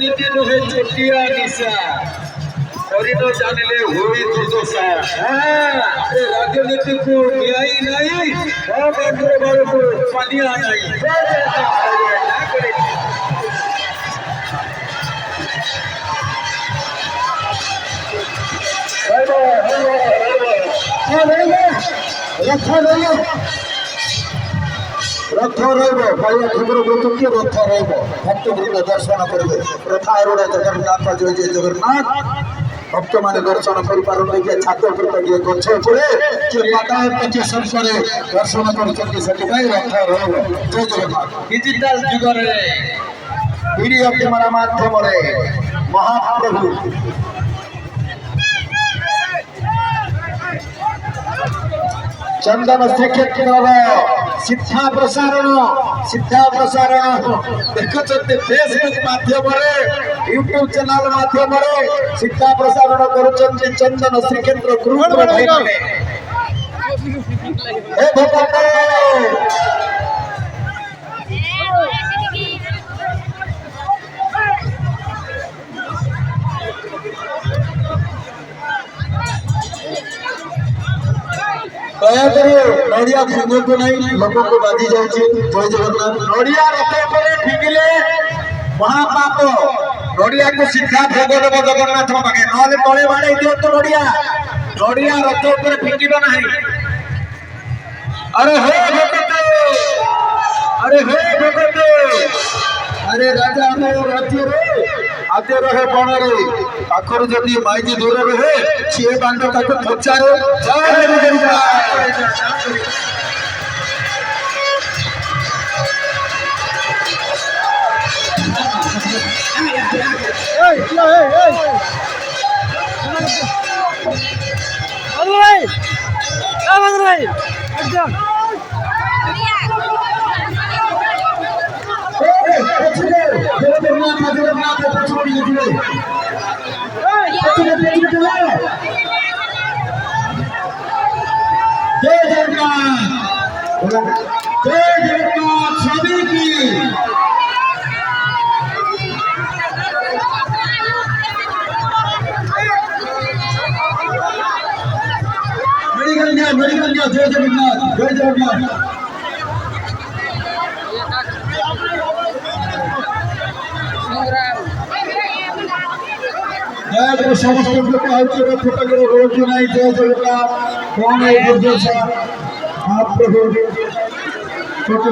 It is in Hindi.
ରାଜନୀତି ନୁହେଁ ଛୋଟିଆ ନିଶା କରିନ ଜାଣିଲେ ହୋଇ ଦୁର୍ଦଶା ରାଜନୀତିକୁ ନ୍ୟାୟ ନାହିଁ ମହେନ୍ଦ୍ର ବାବୁକୁ ପାନିଆ ନାହିଁ रथ रथ भक्त वृंद दर्शन करेंगे रथारूढ़ जगन्नाथ जय जय जगन्नाथ भक्त मैंने दर्शन कर पारे छात गछ उपरे किए माता पचे संसरे दर्शन कर रथ जय जगन्नाथ डिजिटल जुगर वीडियो कैमेरा माध्यम महाप्रभु चंदन श्रीक्षेत्र शिक्षा प्रसारण देखते फेसबुक माध्यम यूट्यूब चैनल माध्यम शिक्षा प्रसारण करुँच चंदन श्रीक्षेत्र ग्रुप दयाकरी नड़िया फिंगू नहीं लोक को बाजी जाए जय जगन्नाथ नड़िया रथ पर फिंगिले महापाप नड़िया को सीधा भोग देव जगन्नाथ पाखे ना तले बाड़े दिंतु नड़िया नड़िया रथ पर फिंगिब ना अरे हे भगत अरे राजा मो राज्य आद्य रहे बण रे पाखर जदि माइजी दूर रहे सी बांड ताको पचारे जय जगन्नाथ सभी की मेडिकल जय जगन्नाथ दयाकर समस्त लोक फोटो रोज नहीं जय जगन्नाथ कौन महाप्रभु प्रभु